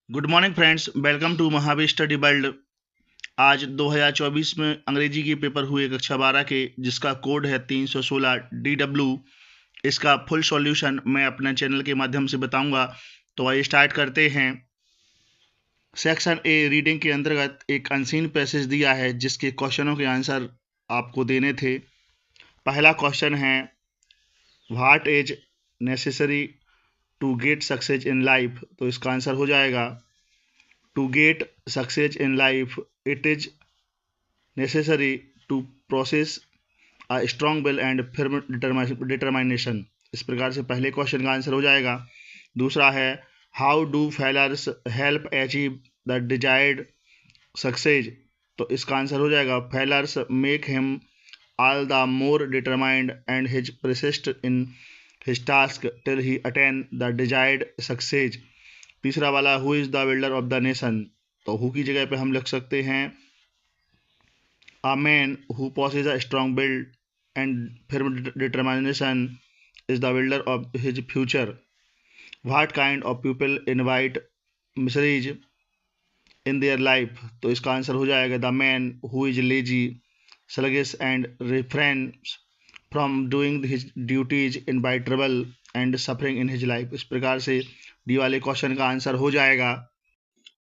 Good morning friends, welcome to Mahavir study world. आज 2024 में अंग्रेजी के पेपर हुए कक्षा 12 के, जिसका कोड है 316 DW। इसका फुल सॉल्यूशन मैं अपने चैनल के माध्यम से बताऊंगा। तो आइए स्टार्ट करते हैं। सेक्शन ए रीडिंग के अंतर्गत एक अनसीन पैसेज दिया है, जिसके क्वेश्चनों के आंसर आपको देने थे। पहला क्वेश्चन है, what is necessary to get success in life. तो इसका आंसर हो जाएगा, to get success in life, it is necessary to possess a strong will and firm determination। इस प्रकार से पहले क्वेश्चन का आंसर हो जाएगा। दूसरा है, how do failures help achieve the desired success. तो इसका आंसर हो जाएगा, failures make him all the more determined and his persist in his task till he attain the desired success। तीसरा वाला, who is the builder of the nation. तो who की जगह पे हम लिख सकते हैं, a man who possess a strong build and firm determination is the builder of his future. What kind of people invite miseries in their life. तो इसका आंसर हो जाएगा, the man who is lazy sluggish and refrains from doing his duties in by trouble and suffering in his life। इस प्रकार से D वाले question का answer हो जाएगा।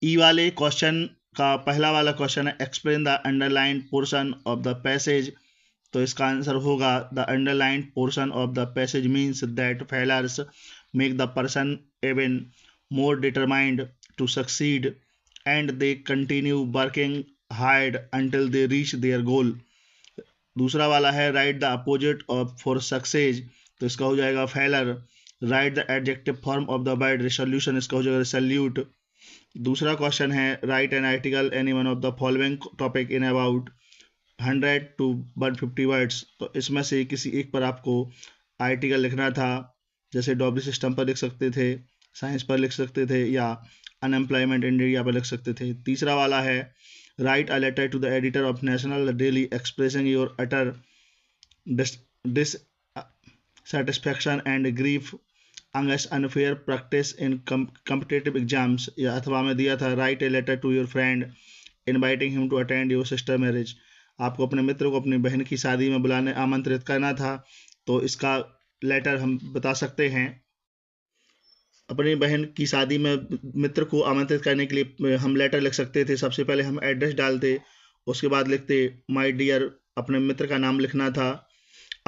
ई वाले क्वेश्चन का पहला वाला क्वेश्चन है, explain the underline portion of the passage. तो इसका आंसर होगा, the underline portion of the passage means that failures make the person even more determined to succeed and they continue working hard until they reach their goal। दूसरा वाला है, write the opposite of for success. तो इसका हो जाएगा failure. Write the adjective form of the word resolution. इसका हो जाएगा रिसोल्यूट। दूसरा क्वेश्चन है, right an article any one of the following topic in about 100 to 150 words. तो इसमें से किसी एक पर आपको आर्टिकल लिखना था, जैसे डॉबली सिस्टम पर लिख सकते थे, साइंस पर लिख सकते थे, या अनएम्प्लॉयमेंट इन इंडिया पर लिख सकते थे। तीसरा वाला है, write a letter to the editor of National Daily expressing your utter dissatisfaction and grief against unfair practice in competitive exams। या अथवा में दिया था, write a letter to your friend inviting him to attend your sister marriage। आपको अपने मित्र को अपनी बहन की शादी में बुलाने आमंत्रित करना था। तो इसका लेटर हम बता सकते हैं, अपनी बहन की शादी में मित्र को आमंत्रित करने के लिए हम लेटर लिख सकते थे। सबसे पहले हम एड्रेस डालते, उसके बाद लिखते माय डियर, अपने मित्र का नाम लिखना था।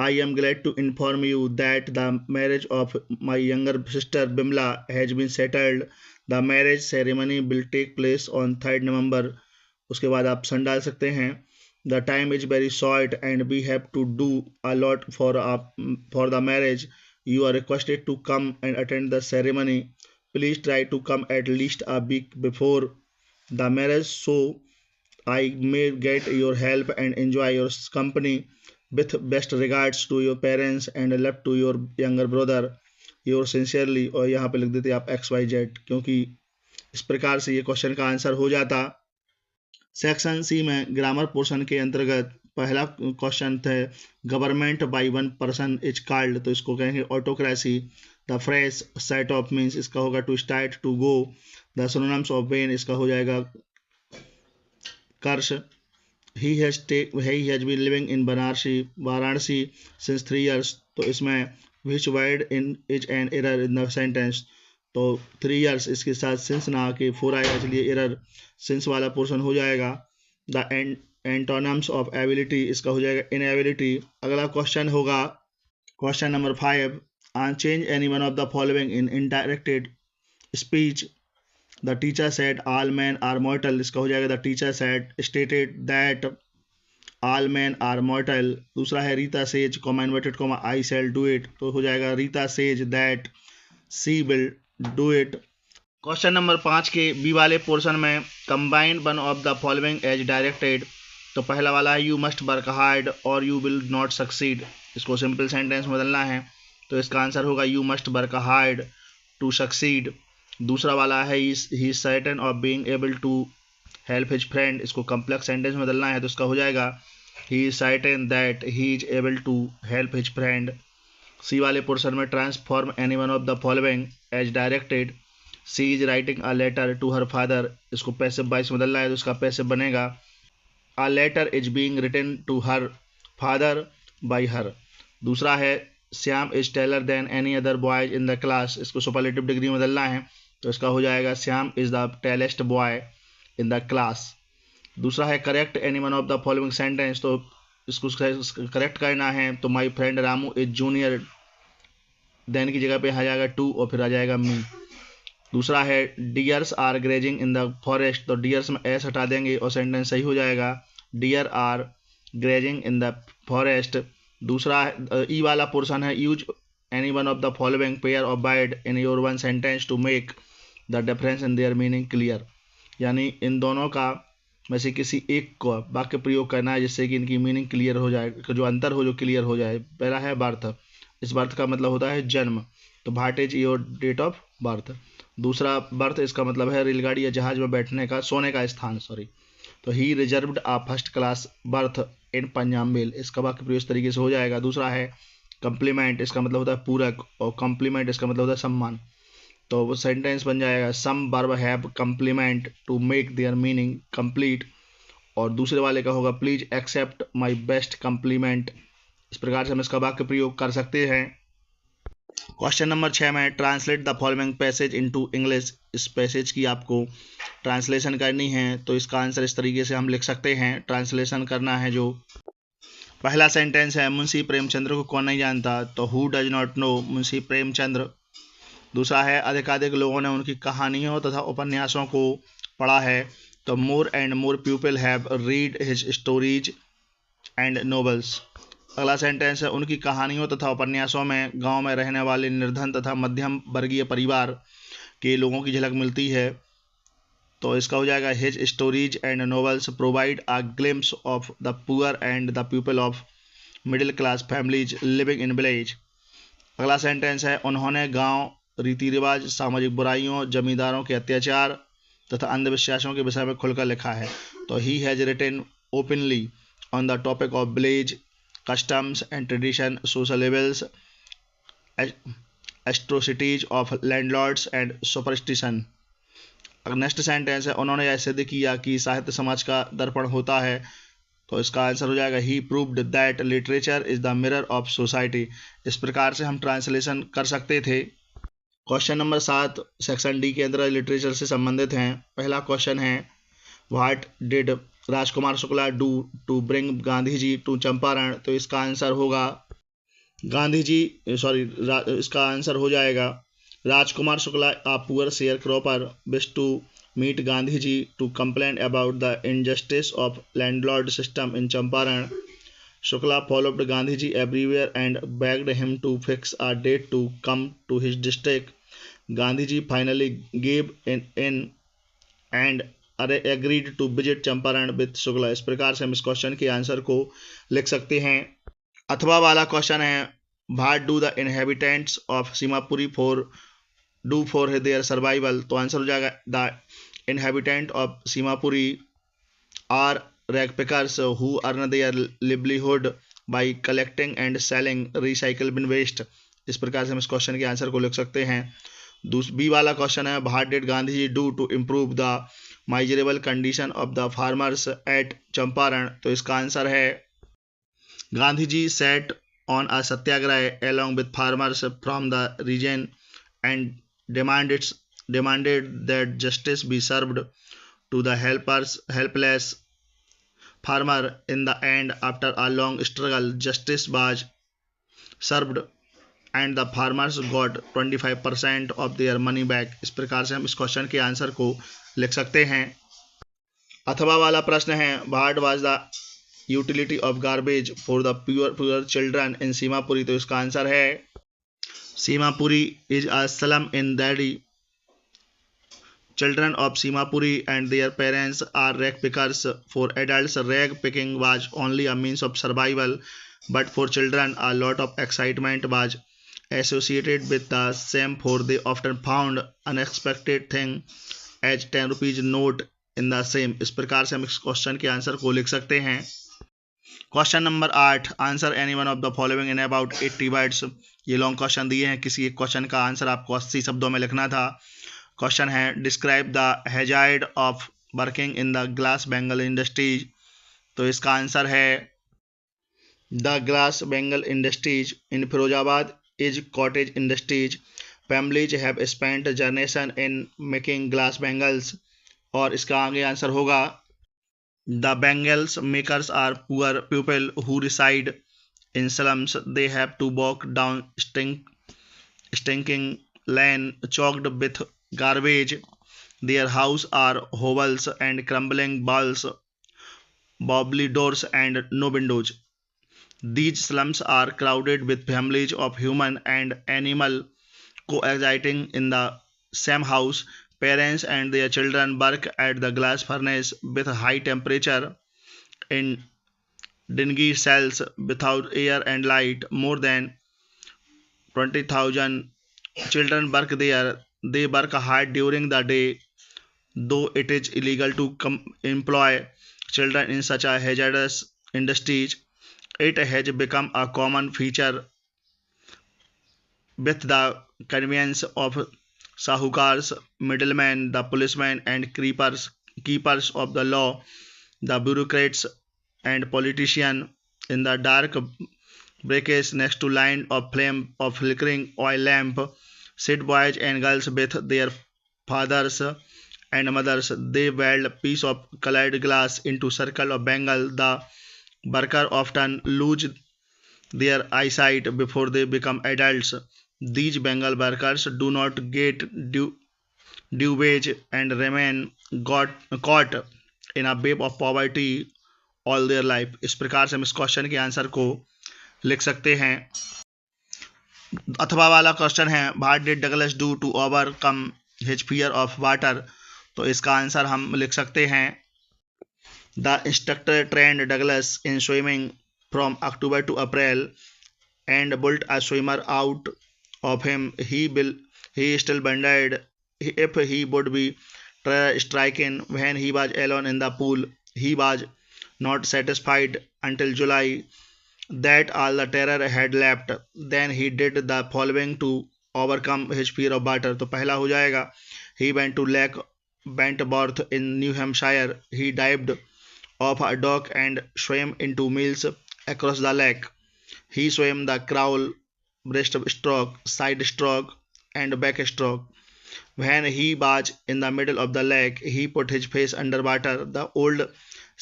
I am glad to inform you that the marriage of my younger sister Bimla has been settled. The marriage ceremony will take place on 3 November. उसके बाद आप सन डाल सकते हैं। The time is very short and we have to do a lot for the marriage. You are requested to come and attend the ceremony. Please try to come at least a week before the marriage so I may get your help and enjoy your company. With best regards to your parents and love to your younger brother. Yours sincerely। और यहाँ पे लिख देते आप XYZ, क्योंकि इस प्रकार से ये क्वेश्चन का आंसर हो जाता। सेक्शन सी में ग्रामर पोर्शन के अंतर्गत पहला क्वेश्चन था, government by one person is called. तो इसको कहेंगे autocracy. The phrase set off means, इसका होगा to start, to go. The synonyms of wane, इसका हो जाएगा कर्ष। He has been living in Varanasi since 3 years। तो इसमें which word in is an error in the sentence. तो 3 years इसके साथ सिंस ना आके 4 आएगा, इसलिए एरर सिंस वाला पोर्शन हो जाएगा। द एंटोनिम्स ऑफ एबिलिटी, इसका हो जाएगा इनएबिलिटी। अगला क्वेश्चन होगा question number 5, change any one of the following in indirected speech. The teacher said all man are mortal. इसका हो जाएगा, the teacher said stated that all man are mortal. दूसरा है, Rita says inverted comma I shall do it. तो हो जाएगा, Rita says that she will do it. Question number 5 के B वाले पोर्शन में, combine one of the following as directed. तो पहला वाला है, यू मस्ट वर्क हार्ड और यू विल नॉट सक्सीड। इसको सिंपल सेंटेंस में बदलना है। तो इसका आंसर होगा, you must work hard to succeed. दूसरा वाला है, he is certain of being able to help his friend. इसको कॉम्प्लेक्स सेंटेंस में बदलना है। तो इसका हो जाएगा, he is certain that he is able to help his friend. C वाले पोर्शन में, transform any one of the following as directed. She is writing a letter to her father, इसको पैसिव वॉइस में बदलना है तो इसका passive बनेगा a letter is being written to her father by her. दूसरा है Shyam is taller than any other boys in the class, इसको सुपरलेटिव डिग्री में बदलना है तो इसका हो जाएगा Shyam is the tallest boy in the class. दूसरा है correct any one of the following sentence, तो इसको करेक्ट करना है तो my friend Ramu is junior, then की जगह पे आ जाएगा टू और फिर आ जाएगा मी। दूसरा है deers are grazing in the forest, तो डियर्स में एस हटा देंगे और सेंटेंस सही हो जाएगा deer are grazing in the forest. दूसरा ई वाला पोर्शन है use any one of the following pair of word in your one sentence to make the difference in their meaning clear, यानी इन दोनों का में से किसी एक को वाक्य प्रयोग करना है जिससे कि इनकी मीनिंग क्लियर हो जाए, जो अंतर हो जो क्लियर हो जाए। पहला है बर्थ, इस बर्थ का मतलब होता है जन्म, तो what is your date of birth. दूसरा बर्थ इसका मतलब है रेलगाड़ी या जहाज में बैठने का, सोने का स्थान, सॉरी, तो ही reserved a first class berth in Punjab mail, इसका वाक्य प्रयोग इस तरीके से हो जाएगा। दूसरा है कम्प्लीमेंट, इसका मतलब होता है पूरक, और कम्प्लीमेंट इसका मतलब होता है सम्मान, तो वो सेंटेंस बन जाएगा some verb have complement to make their meaning complete, और दूसरे वाले का होगा please accept my best compliment. इस प्रकार से हम इसका वाक्य प्रयोग कर सकते हैं। क्वेश्चन नंबर 6 में translate the following passage into English, इस पैसेज की आपको ट्रांसलेशन करनी है तो इसका आंसर इस तरीके से हम लिख सकते हैं। ट्रांसलेशन करना है जो पहला सेंटेंस है मुंशी प्रेमचंद्र को कौन नहीं जानता, तो who does not know Munshi Premchandra. दूसरा है अधिकाधिक लोगों ने उनकी कहानियों तथा उपन्यासों को पढ़ा है, तो more and more people have read his stories and novels. अगला सेंटेंस है उनकी कहानियों तथा उपन्यासों में गांव में रहने वाले निर्धन तथा मध्यम वर्गीय परिवार के लोगों की झलक मिलती है, तो इसका हो जाएगा his stories and novels provide a glimpse of the poor and the people of middle class families living in village. अगला सेंटेंस है उन्होंने गांव रीति रिवाज, सामाजिक बुराइयों, जमींदारों के अत्याचार तथा अंधविश्वासों के विषय में खुलकर लिखा है, तो he has written openly on the topic of village customs and tradition, social levels, atrocities of landlords and superstition. Next sentence है उन्होंने यह सिद्ध किया कि साहित्य समाज का दर्पण होता है, तो इसका आंसर हो जाएगा he proved that literature is the mirror of society. इस प्रकार से हम ट्रांसलेशन कर सकते थे। क्वेश्चन नंबर 7 सेक्शन डी के अंदर लिटरेचर से संबंधित हैं। पहला क्वेश्चन है what did Rajkumar Shukla do to bring Gandhi ji to Champaran, तो इसका आंसर होगा इसका आंसर हो जाएगा Rajkumar Shukla a poor sharecropper wished to meet Gandhi ji to complain about the injustice of landlord system in Champaran. Shukla followed Gandhi ji everywhere and begged him to fix a date to come to his district. Gandhi ji finally gave in and agreed to visit Champaran with Shukla। इस प्रकार से हम इस question के answer को लिख सकते हैं। अथवा वाला क्वेश्चन है what do the inhabitants of Seemapuri do for their survival, तो आंसर हो जाएगा the inhabitant of Seemapuri are rag pickers who earn their livelihood by collecting and selling recycled bin waste। इस प्रकार से हम इस क्वेश्चन के आंसर को लिख सकते हैं। बी वाला क्वेश्चन है what did Gandhi ji do to improve the miserable condition of the farmers at Champaran, तो इसका आंसर है Gandhi ji set on a satyagraha along with farmers from the region and demanded that justice be served to the helpless farmer. In the end, after a long struggle, justice was served and the farmers got 25% of their money back। इस प्रकार से हम इस question के answer को लिख सकते हैं। अथवा वाला प्रश्न है what was the utility of garbage for the poor children in Seemapuri, तो इसका आंसर है Simapuri is a slum in Delhi. Children of Simapuri and their parents are rag pickers. For adults, rag picking was only a means of survival, but for children, a lot of excitement was associated with the same, for they often found unexpected thing as 10 rupees note in the same। इस प्रकार से हम इस question के answer को लिख सकते हैं। Question number 8 answer any one of the following in about 80 words. ये लॉन्ग क्वेश्चन दिए हैं, किसी एक क्वेश्चन का आंसर आपको 80 शब्दों में लिखना था। क्वेश्चन है describe the hazard of working in the glass bangle industries. तो इसका आंसर है the glass bangle industries in Firozabad is cottage industries. Families have spent generation in making glass bangles. और इसका आगे आंसर होगा the bangles makers are poor people who reside in slums. They have to walk down stinking lane choked with garbage. Their houses are hovels and crumbling walls, wobbly doors and no windows. These slums are crowded with families of human and animal coexisting in the same house. Parents and their children work at the glass furnace with high temperature in dingy cells without air and light. More than 20,000 children work there. They work hard during the day, though it is illegal to employ children in such a hazardous industries. It has become a common feature with the convenience of sahukars, middlemen, the policemen, and keepers of the law, the bureaucrats and politicians. In the dark breakage next to line of flame of flickering oil lamp sit boys and girls with their fathers and mothers. They weld piece of colored glass into circle of bengal. The worker often lose their eyesight before they become adults. These bengal workers do not get due wage and remain caught in a web of poverty all their life. इस प्रकार से हम इस question के answer को लिख सकते हैं। अथवा वाला क्वेश्चन है what did Douglas do to overcome his fear of water. तो इसका आंसर हम लिख सकते हैं the instructor trained Douglas in swimming from October to April and built a swimmer out of him. He still wondered if he would be stricken when he was alone in the pool. He was not satisfied until July that all the terror had left. Then he did the following to overcome his fear of water. तो पहला हो जाएगा he went to Lake Wentworth in New Hampshire. He dived off a dock and swam into miles across the lake. He swam the crawl, breaststroke, side stroke, and backstroke. When he was in the middle of the lake, he put his face under water. The old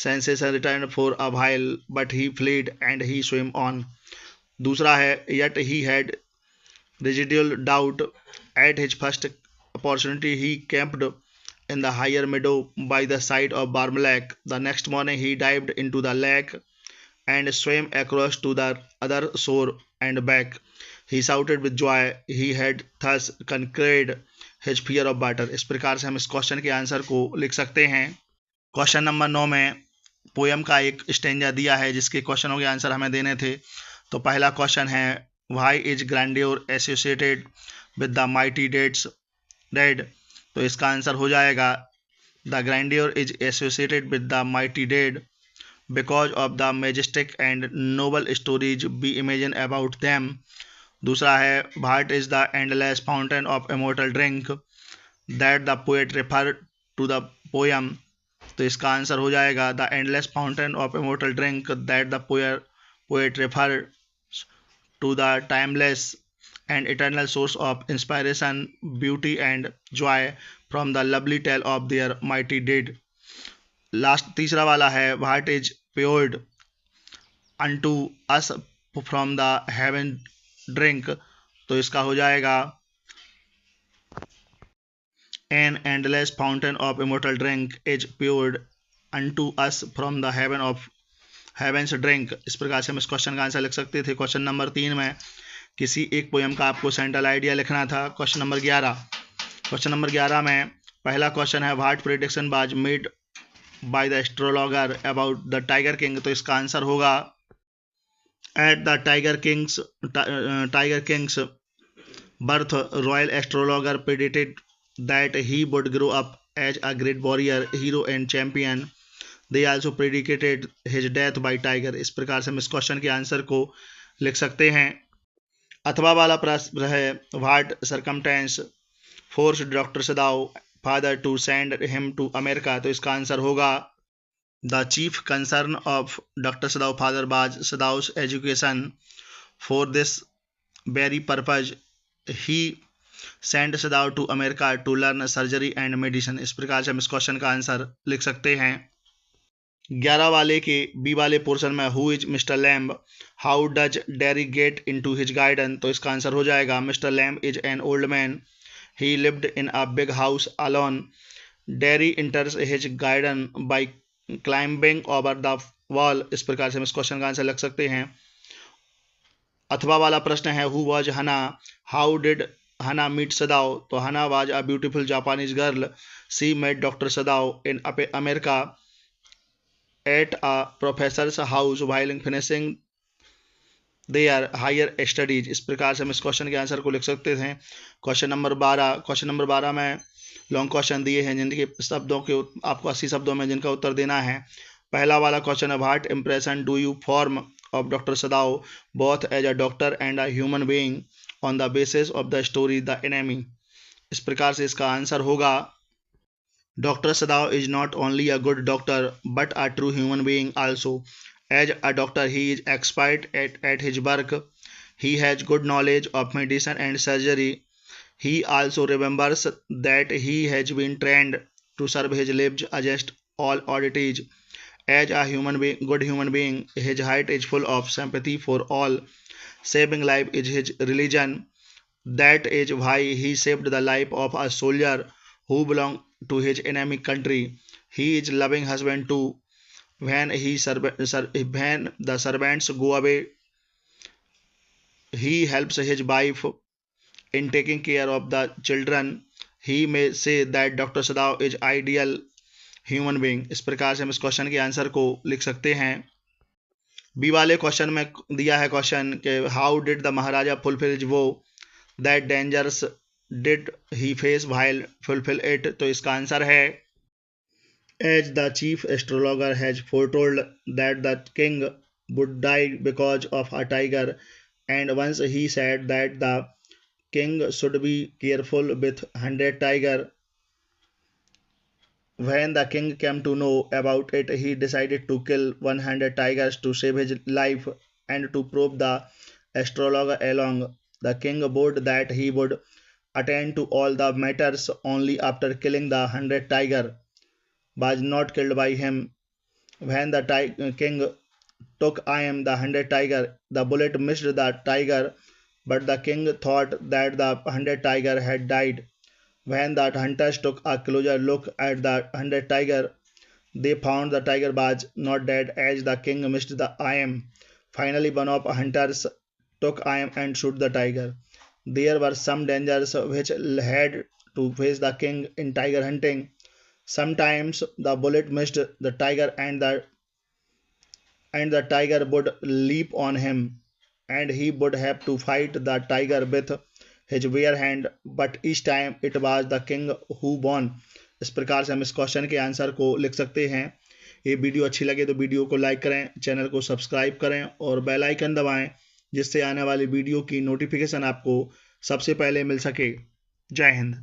sensation returned for a while, but he fled and he swam on. दूसरा है yet he had residual doubt. At his first opportunity, he camped in the higher meadow by the side of Barm Lake. The next morning, he dived into the lake and swam across to the other shore and back. He shouted with joy. He had thus conquered his fear of water. इस प्रकार से हम इस question के answer को लिख सकते हैं। क्वेश्चन नंबर 9 में पोयम का एक स्टेंजा दिया है जिसके क्वेश्चनों के आंसर हमें देने थे। तो पहला क्वेश्चन है why is grandeur associated with the mighty dead. तो इसका आंसर हो जाएगा the grandeur is associated with the mighty dead because of the majestic and noble stories we imagine about them. दूसरा है what is the endless fountain of immortal drink that the poet refer to the poem. तो इसका answer हो जाएगा the endless fountain of immortal drink that the poet refer to the timeless and eternal source of inspiration beauty and joy from the lovely tale of their mighty dead. Last तीसरा वाला है what is poured unto us from the heaven drink. तो इसका हो जाएगा an endless fountain of immortal drink is poured unto us from the heaven's drink। इस प्रकार से हम इस क्वेश्चन का आंसर लिख सकते थे। क्वेश्चन नंबर 3 में किसी एक पोयम का आपको सेंट्रल आइडिया लिखना था। क्वेश्चन नंबर 11 में पहला क्वेश्चन है what prediction was made by the astrologer about the tiger king. तो इसका आंसर होगा at the tiger king's birth royal astrologer predicted that he would grow up as a great warrior, hero and champion. They also predicated his death by tiger। इस प्रकार से हम इस question के answer को लिख सकते हैं। अथवा वाला प्रश्न है what circumstance forced Dr. Sadao father to send him to America? तो इसका आंसर होगा The chief concern of Dr. Sadao father was Sadao's education. For this very purpose, he sent Sadao to America to learn surgery and medicine. इस प्रकार से हम इस question का answer लिख सकते हैं। 11 वाले के बी वाले पोर्शन में who is mister Lamb, how does Derry get into his garden? तो इसका आंसर हो जाएगा mister Lamb is an old man, he lived in a big house alone, Derry enters his garden by climbing over the wall. इस प्रकार से हम इस question का आंसर लिख सकते हैं। अथवा वाला प्रश्न है who was Hana, how did Hana meet Sadao? तो Hana was a beautiful Japanese girl, she met doctor Sadao in America at a professor's house while finishing their higher studies। इस प्रकार से हम इस क्वेश्चन के आंसर को लिख सकते हैं। क्वेश्चन नंबर 12 में लॉन्ग क्वेश्चन दिए हैं जिनके शब्दों के आपको 80 शब्दों में जिनका उत्तर देना है। पहला वाला क्वेश्चन है what impression do you form of doctor Sadao both as a doctor and a human being on the basis of the story the enemy? इस प्रकार से इसका आंसर होगा Dr. Sadao is not only a good doctor but a true human being also. As a doctor, he is expert at his work. He has good knowledge of medicine and surgery. He also remembers that he has been trained to serve his lives against all oddities. As a good human being, his heart is full of sympathy for all. Saving life is his religion. That is why he saved the life of a soldier who belonged to his enemy country. He is loving husband too. When the servants go away, he helps his wife in taking care of the children. He may say that Dr. Sadao is ideal human being। इस प्रकार से हम इस question के answer को लिख सकते हैं। बी वाले क्वेश्चन में दिया है क्वेश्चन के how did the Maharaja fulfil vow that dangers did he face while fulfill it? तो इसका आंसर है as the chief astrologer has foretold that the king would die because of a tiger, and once he said that the king should be careful with 100 tiger. When the king came to know about it, he decided to kill 100 tigers to save his life and to prove the astrologer along. The king vowed that he would attend to all the matters only after killing the 100 tiger was not killed by him. When the king took aim the 100 tiger, the bullet missed the tiger, but the king thought that the 100 tiger had died. When the hunters took a closer look at the 100 tiger, they found the tiger was not dead as the king missed the aim. Finally, one of the hunters took aim and shot the tiger. There were some dangers which had to face the king in tiger hunting. Sometimes the bullet missed the tiger and the tiger would leap on him and he would have to fight the tiger with his bare hand, but each time it was the king who won। इस प्रकार से हम इस question के answer को लिख सकते हैं। ये वीडियो अच्छी लगे तो वीडियो को लाइक करें, चैनल को सब्सक्राइब करें और बेल आइकन दबाएं जिससे आने वाली वीडियो की नोटिफिकेशन आपको सबसे पहले मिल सके। जय हिंद।